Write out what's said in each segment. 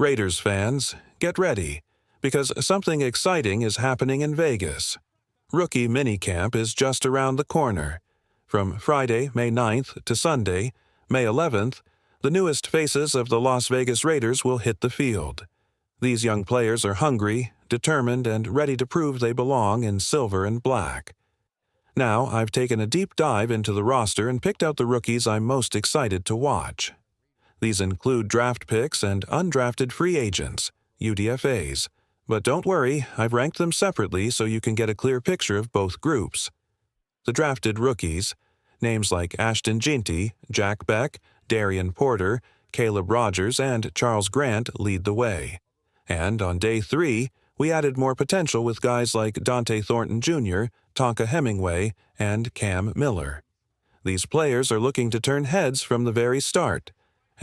Raiders fans, get ready, because something exciting is happening in Vegas. Rookie minicamp is just around the corner. From Friday, May 9th to Sunday, May 11th, the newest faces of the Las Vegas Raiders will hit the field. These young players are hungry, determined, and ready to prove they belong in silver and black. Now, I've taken a deep dive into the roster and picked out the rookies I'm most excited to watch. These include draft picks and undrafted free agents, UDFAs. But don't worry, I've ranked them separately so you can get a clear picture of both groups. The drafted rookies, names like Ashton Jeanty, Bech, Darien Porter, Caleb Rogers, and Charles Grant lead the way. And on day 3, we added more potential with guys like Dante Thornton Jr., Tonka Hemingway, and Cam Miller. These players are looking to turn heads from the very start.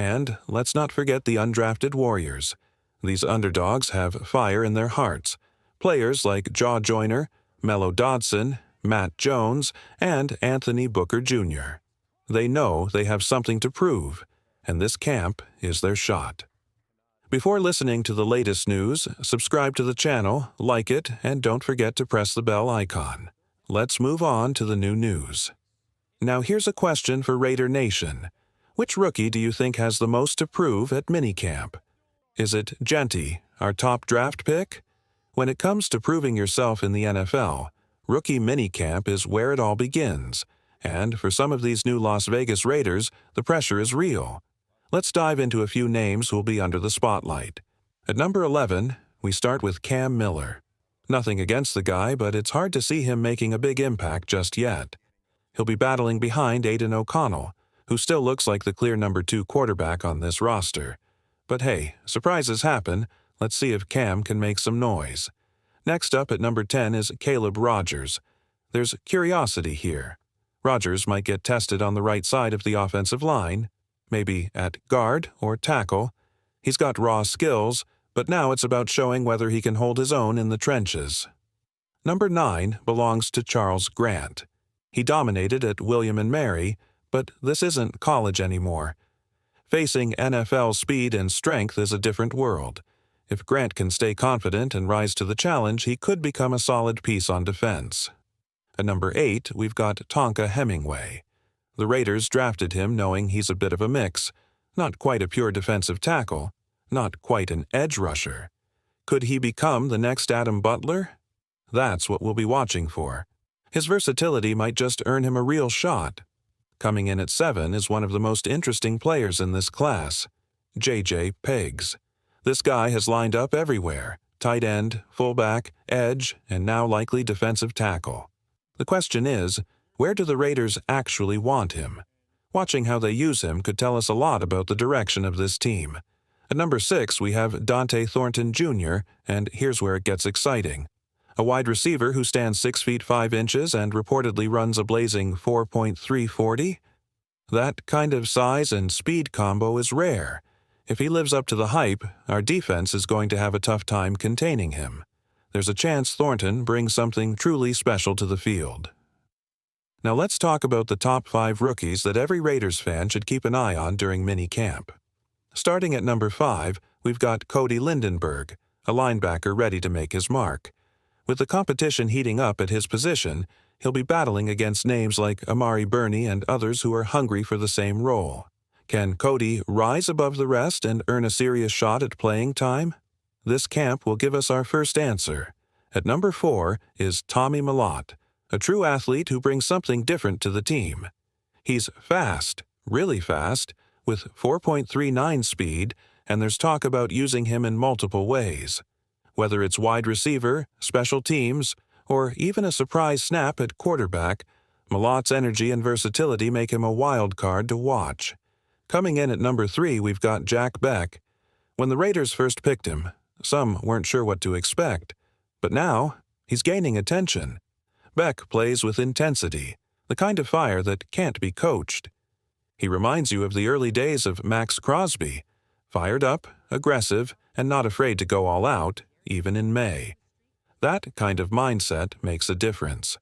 And let's not forget the undrafted Warriors. These underdogs have fire in their hearts. Players like Jaw Joyner, Mello Dodson, Matt Jones, and Anthony Booker Jr. They know they have something to prove, and this camp is their shot. Before listening to the latest news, subscribe to the channel, like it, and don't forget to press the bell icon. Let's move on to the new news. Now here's a question for Raider Nation. Which rookie do you think has the most to prove at minicamp? Is it Jeanty, our top draft pick? When it comes to proving yourself in the NFL, rookie minicamp is where it all begins. And for some of these new Las Vegas Raiders, the pressure is real. Let's dive into a few names who'll be under the spotlight. At number 11, we start with Cam Miller. Nothing against the guy, but it's hard to see him making a big impact just yet. He'll be battling behind Aiden O'Connell, who still looks like the clear number 2 quarterback on this roster. But hey, surprises happen. Let's see if Cam can make some noise. Next up at number 10 is Caleb Rogers. There's curiosity here. Rogers might get tested on the right side of the offensive line, maybe at guard or tackle. He's got raw skills, but now it's about showing whether he can hold his own in the trenches. Number 9 belongs to Charles Grant. He dominated at William & Mary, but this isn't college anymore. Facing NFL speed and strength is a different world. If Grant can stay confident and rise to the challenge, he could become a solid piece on defense. At number 8, we've got Tonka Hemingway. The Raiders drafted him knowing he's a bit of a mix. Not quite a pure defensive tackle, not quite an edge rusher. Could he become the next Adam Butler? That's what we'll be watching for. His versatility might just earn him a real shot. Coming in at 7 is one of the most interesting players in this class, J.J. Peggs. This guy has lined up everywhere, tight end, fullback, edge, and now likely defensive tackle. The question is, where do the Raiders actually want him? Watching how they use him could tell us a lot about the direction of this team. At number 6, we have Dante Thornton Jr., and here's where it gets exciting. A wide receiver who stands 6 feet 5 inches and reportedly runs a blazing 4.340? That kind of size and speed combo is rare. If he lives up to the hype, our defense is going to have a tough time containing him. There's a chance Thornton brings something truly special to the field. Now let's talk about the top 5 rookies that every Raiders fan should keep an eye on during minicamp. Starting at number 5, we've got Cody Lindenberg, a linebacker ready to make his mark. With the competition heating up at his position, he'll be battling against names like Amari Burney and others who are hungry for the same role. Can Cody rise above the rest and earn a serious shot at playing time? This camp will give us our first answer. At number 4 is Tommy Mellott, a true athlete who brings something different to the team. He's fast, really fast, with 4.39 speed, and there's talk about using him in multiple ways. Whether it's wide receiver, special teams, or even a surprise snap at quarterback, Mellott's energy and versatility make him a wild card to watch. Coming in at number 3, we've got Bech. When the Raiders first picked him, some weren't sure what to expect. But now, he's gaining attention. Bech plays with intensity, the kind of fire that can't be coached. He reminds you of the early days of Max Crosby, fired up, aggressive, and not afraid to go all out, even in May. That kind of mindset makes a difference.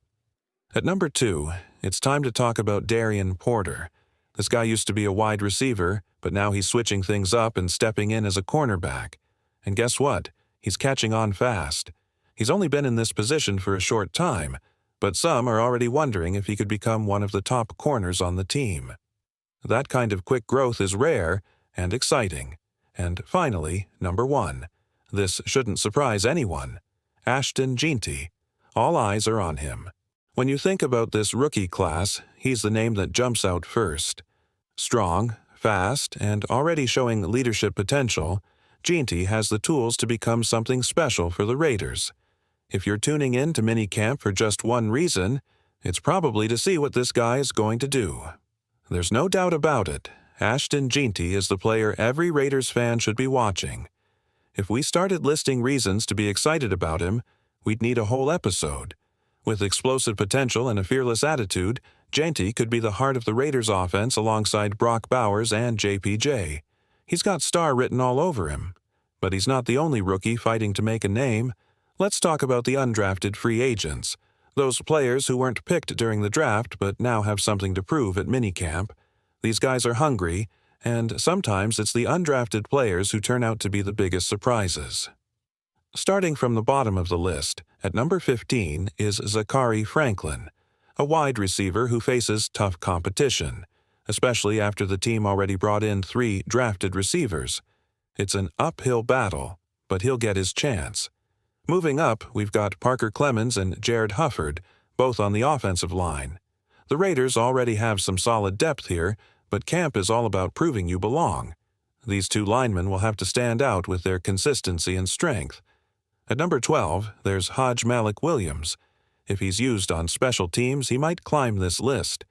At number 2, it's time to talk about Darien Porter. This guy used to be a wide receiver, but now he's switching things up and stepping in as a cornerback. And guess what? He's catching on fast. He's only been in this position for a short time, but some are already wondering if he could become one of the top corners on the team. That kind of quick growth is rare and exciting. And finally, number 1. This shouldn't surprise anyone. Ashton Jeanty. All eyes are on him. When you think about this rookie class, he's the name that jumps out first. Strong, fast, and already showing leadership potential, Jeanty has the tools to become something special for the Raiders. If you're tuning in to minicamp for just one reason, it's probably to see what this guy is going to do. There's no doubt about it. Ashton Jeanty is the player every Raiders fan should be watching. If we started listing reasons to be excited about him, we'd need a whole episode. With explosive potential and a fearless attitude, Jeanty could be the heart of the Raiders' offense alongside Brock Bowers and JPJ. He's got star written all over him. But he's not the only rookie fighting to make a name. Let's talk about the undrafted free agents, those players who weren't picked during the draft but now have something to prove at minicamp. These guys are hungry, and sometimes it's the undrafted players who turn out to be the biggest surprises. Starting from the bottom of the list, at number 15 is Zachary Franklin, a wide receiver who faces tough competition, especially after the team already brought in 3 drafted receivers. It's an uphill battle, but he'll get his chance. Moving up, we've got Parker Clemens and Jared Hufford, both on the offensive line. The Raiders already have some solid depth here, but camp is all about proving you belong. These 2 linemen will have to stand out with their consistency and strength. At number 12, there's Hodge Malik Williams. If he's used on special teams, he might climb this list.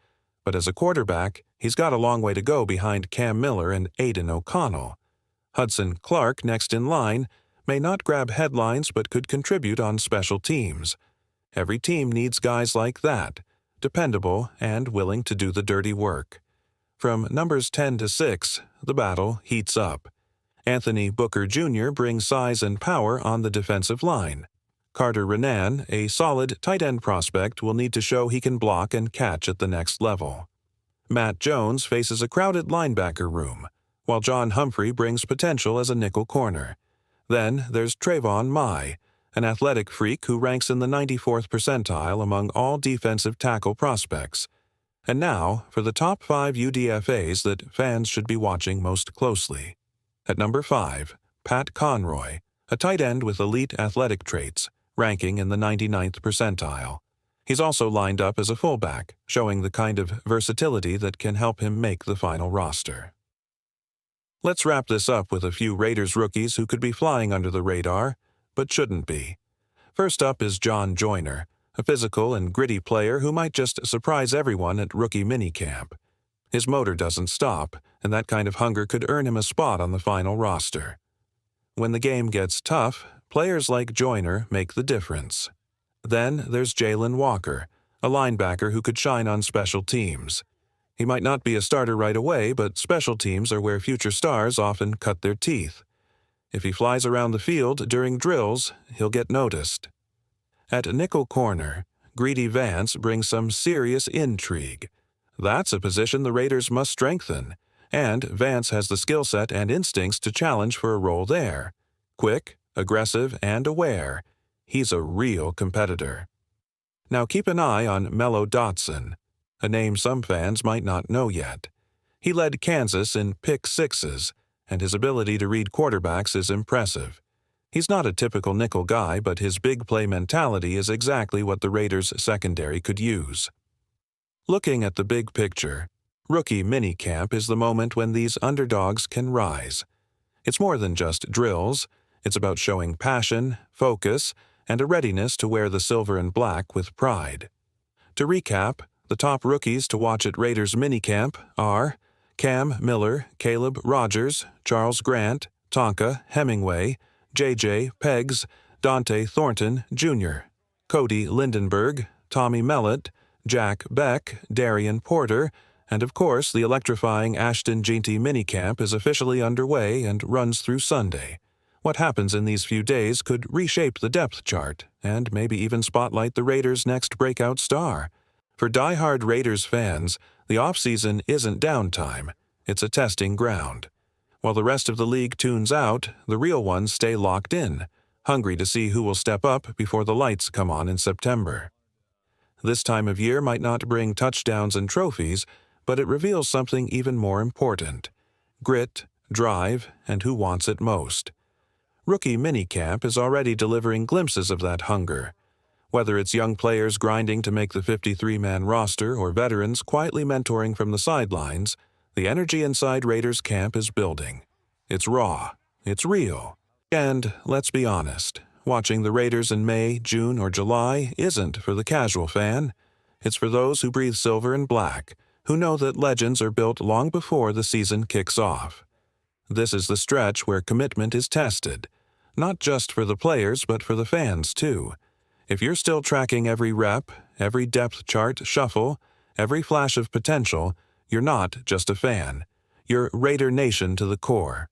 But as a quarterback, he's got a long way to go behind Cam Miller and Aiden O'Connell. Hudson Clark, next in line, may not grab headlines but could contribute on special teams. Every team needs guys like that, dependable and willing to do the dirty work. From numbers 10 to 6, the battle heats up. Anthony Booker Jr. brings size and power on the defensive line. Carter Renan, a solid tight end prospect, will need to show he can block and catch at the next level. Matt Jones faces a crowded linebacker room, while John Humphrey brings potential as a nickel corner. Then there's Trayvon Mai, an athletic freak who ranks in the 94th percentile among all defensive tackle prospects. And now for the top 5 UDFAs that fans should be watching most closely. At number 5, Pat Conroy, a tight end with elite athletic traits, ranking in the 99th percentile. He's also lined up as a fullback, showing the kind of versatility that can help him make the final roster. Let's wrap this up with a few Raiders rookies who could be flying under the radar, but shouldn't be. First up is John Joyner, a physical and gritty player who might just surprise everyone at rookie minicamp. His motor doesn't stop, and that kind of hunger could earn him a spot on the final roster. When the game gets tough, players like Joyner make the difference. Then there's Jalen Walker, a linebacker who could shine on special teams. He might not be a starter right away, but special teams are where future stars often cut their teeth. If he flies around the field during drills, he'll get noticed. At nickel corner, Greedy Vance brings some serious intrigue. That's a position the Raiders must strengthen, and Vance has the skill set and instincts to challenge for a role there. Quick, aggressive, and aware, he's a real competitor. Now keep an eye on Mellott, a name some fans might not know yet. He led Kansas in pick sixes, and his ability to read quarterbacks is impressive. He's not a typical nickel guy, but his big play mentality is exactly what the Raiders' secondary could use. Looking at the big picture, rookie minicamp is the moment when these underdogs can rise. It's more than just drills. It's about showing passion, focus, and a readiness to wear the silver and black with pride. To recap, the top rookies to watch at Raiders minicamp are Cam Miller, Caleb Rogers, Charles Grant, Tonka Hemingway, J.J. Peggs, Dante Thornton, Jr., Cody Lindenberg, Tommy Mellott, Jack Bech, Darien Porter, and of course the electrifying Ashton Jeanty minicamp is officially underway and runs through Sunday. What happens in these few days could reshape the depth chart and maybe even spotlight the Raiders' next breakout star. For die-hard Raiders fans, the offseason isn't downtime, it's a testing ground. While the rest of the league tunes out, the real ones stay locked in, hungry to see who will step up before the lights come on in September. This time of year might not bring touchdowns and trophies, but it reveals something even more important: grit, drive, and who wants it most. Rookie minicamp is already delivering glimpses of that hunger. Whether it's young players grinding to make the 53-man roster or veterans quietly mentoring from the sidelines, the energy inside Raiders camp is building. It's raw. It's real. And, let's be honest, watching the Raiders in May, June, or July isn't for the casual fan. It's for those who breathe silver and black, who know that legends are built long before the season kicks off. This is the stretch where commitment is tested, not just for the players but for the fans too. If you're still tracking every rep, every depth chart shuffle, every flash of potential, you're not just a fan. You're Raider Nation to the core.